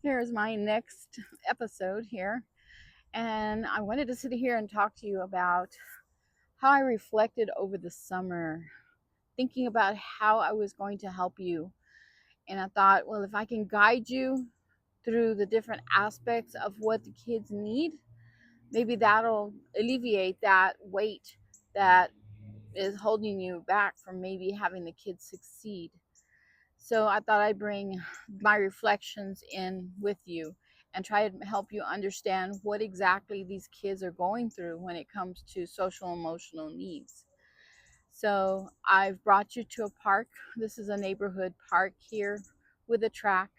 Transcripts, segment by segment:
Here's my next episode here. And I wanted to sit here and talk to you about how I reflected over the summer, thinking about how I was going to help you. And I thought, well, if I can guide you through the different aspects of what the kids need, maybe that'll alleviate that weight that is holding you back from maybe having the kids succeed. So I thought I'd bring my reflections in with you and try to help you understand what exactly these kids are going through when it comes to social emotional needs. So I've brought you to a park. This is a neighborhood park here with a track,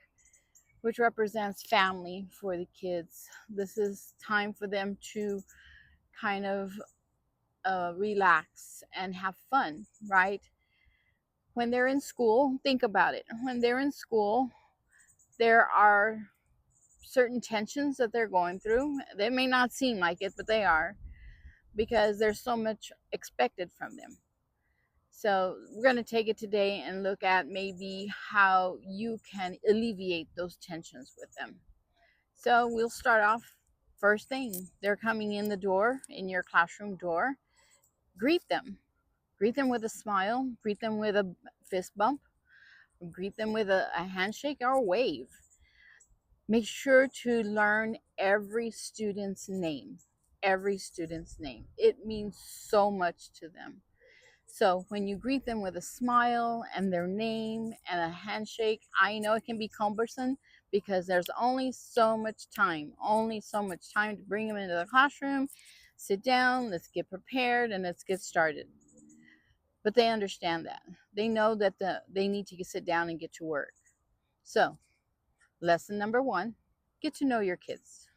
which represents family for the kids. This is time for them to kind of relax and have fun, right? When they're in school, think about it. When they're in school, there are certain tensions that they're going through. They may not seem like it, but they are, because there's so much expected from them. So, we're going to take it today and look at maybe how you can alleviate those tensions with them. So, we'll start off first thing. They're coming in the door, in your classroom door. Greet them. Greet them with a smile, greet them with a fist bump, greet them with a handshake or a wave. Make sure to learn every student's name. Every student's name. It means so much to them. So when you greet them with a smile and their name and a handshake, I know it can be cumbersome because there's only so much time to bring them into the classroom, sit down, let's get prepared, and let's get started. But they understand that. They know that they need to sit down and get to work. So, lesson number one, get to know your kids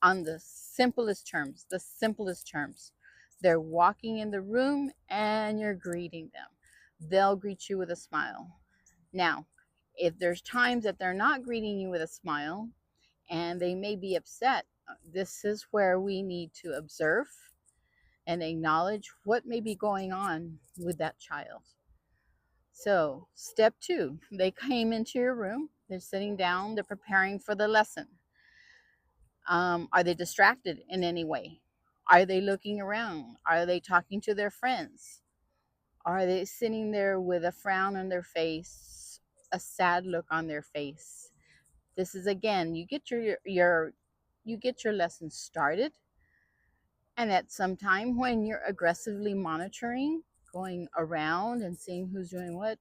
on the simplest terms, the simplest terms. They're walking in the room and you're greeting them. They'll greet you with a smile. Now, if there's times that they're not greeting you with a smile and they may be upset, this is where we need to observe and acknowledge what may be going on with that child. So, step two, they came into your room, they're sitting down, they're preparing for the lesson. Are they distracted in any way? Are they looking around? Are they talking to their friends? Are they sitting there with a frown on their face, a sad look on their face? This is again, you get your lesson started, and at some time when you're aggressively monitoring, going around and seeing who's doing what,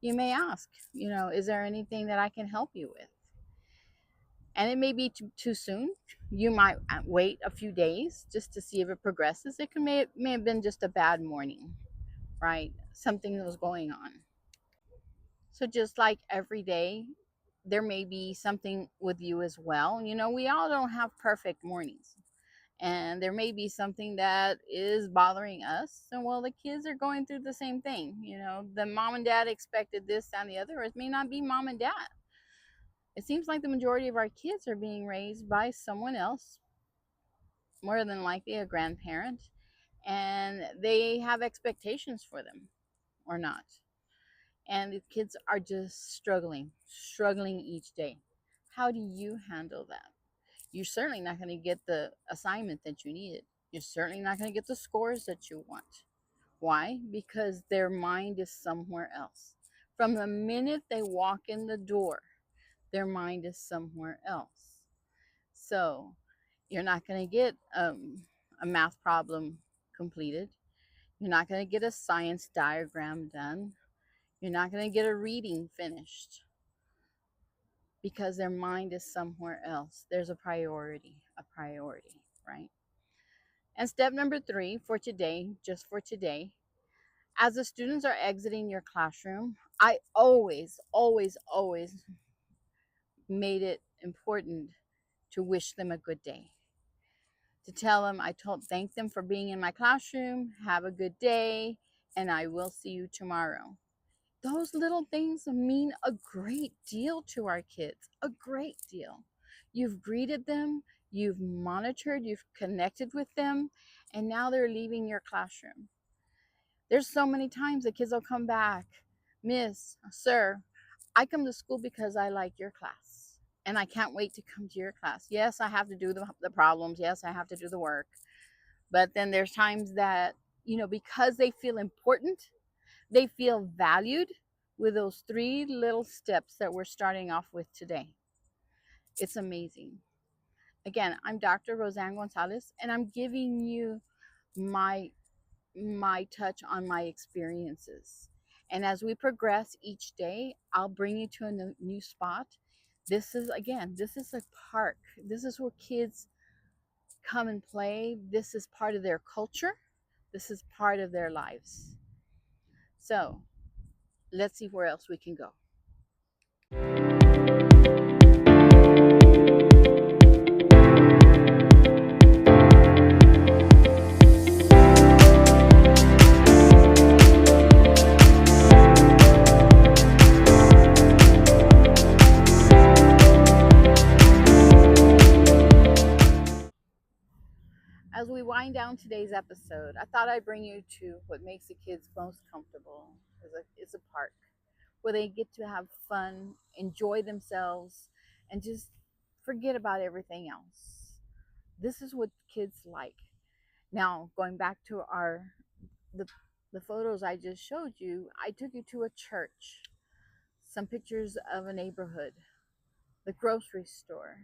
you may ask, is there anything that I can help you with? And it may be too soon. You might wait a few days just to see if it progresses. May have been just a bad morning, right? Something that was going on. So just like every day, there may be something with you as well. We all don't have perfect mornings. And there may be something that is bothering us. And well, the kids are going through the same thing. The mom and dad expected this and the other. It may not be mom and dad. It seems like the majority of our kids are being raised by someone else, more than likely a grandparent, and they have expectations for them or not. And the kids are just struggling each day. How do you handle that? You're certainly not going to get the assignment that you needed. You're certainly not going to get the scores that you want. Why? Because their mind is somewhere else. From the minute they walk in the door, their mind is somewhere else. So you're not going to get a math problem completed. You're not going to get a science diagram done. You're not going to get a reading finished because their mind is somewhere else. There's a priority, right? And step number three for today, just for today, as the students are exiting your classroom, I always made it important to wish them a good day. To tell them thank them for being in my classroom, have a good day, and I will see you tomorrow. Those little things mean a great deal to our kids, a great deal. You've greeted them, you've monitored, you've connected with them, and now they're leaving your classroom. There's so many times the kids will come back, Miss, Sir, I come to school because I like your class. And I can't wait to come to your class. Yes, I have to do the problems. Yes, I have to do the work. But then there's times that, because they feel important, they feel valued with those 3 little steps that we're starting off with today. It's amazing. Again, I'm Dr. Roseanne Gonzalez, and I'm giving you my touch on my experiences. And as we progress each day, I'll bring you to a new spot. This is a park. This is where kids come and play. This is part of their culture. This is part of their lives. So let's see where else we can go. As we wind down today's episode, I thought I'd bring you to what makes the kids most comfortable. It's a park where they get to have fun, enjoy themselves, and just forget about everything else. This is what kids like. Now, going back to the the photos I just showed you, I took you to a church, some pictures of a neighborhood, the grocery store.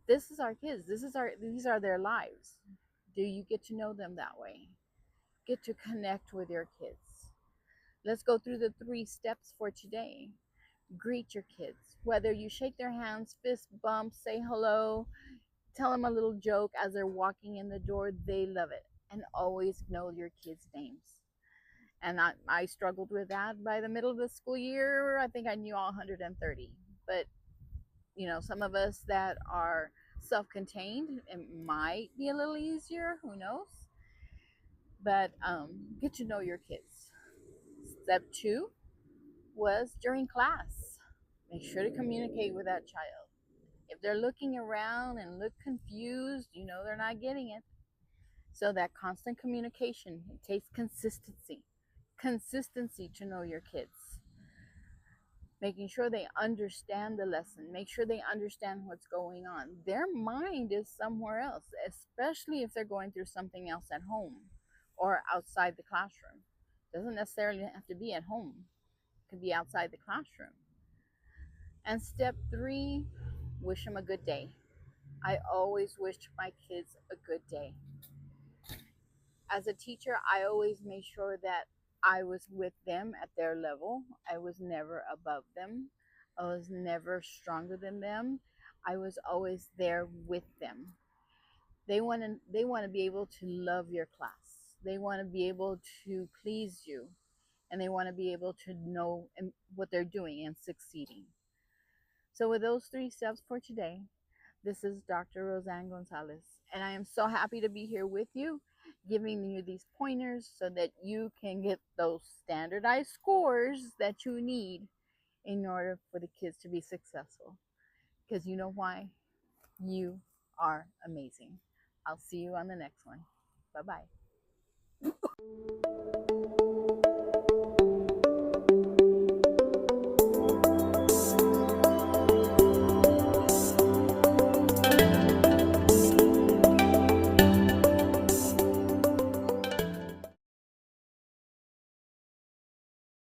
This is our kids. These are their lives. Do you get to know them that way? Get to connect with your kids. Let's go through the 3 steps for today. Greet your kids. Whether you shake their hands, fist bump, say hello, tell them a little joke as they're walking in the door, they love it. And always know your kids' names. And I struggled with that. By the middle of the school year, I think I knew all 130. But, some of us that are self-contained, it might be a little easier. Who knows? But get to know your kids. Step 2 was during class. Make sure to communicate with that child. If they're looking around and look confused, they're not getting it. So that constant communication, it takes consistency to know your kids. Making sure they understand the lesson, make sure they understand what's going on. Their mind is somewhere else, especially if they're going through something else at home or outside the classroom. Doesn't necessarily have to be at home, it could be outside the classroom. And step 3, wish them a good day. I always wished my kids a good day. As a teacher, I always made sure that I was with them at their level. I was never above them. I was never stronger than them. I was always there with them. They want to be able to love your class. They want to be able to please you, and they want to be able to know what they're doing and succeeding. So with those 3 steps for today, this is Dr. Roseanne Gonzalez, and I am so happy to be here with you, giving you these pointers so that you can get those standardized scores that you need in order for the kids to be successful. Because you know why? You are amazing. I'll see you on the next one. Bye-bye.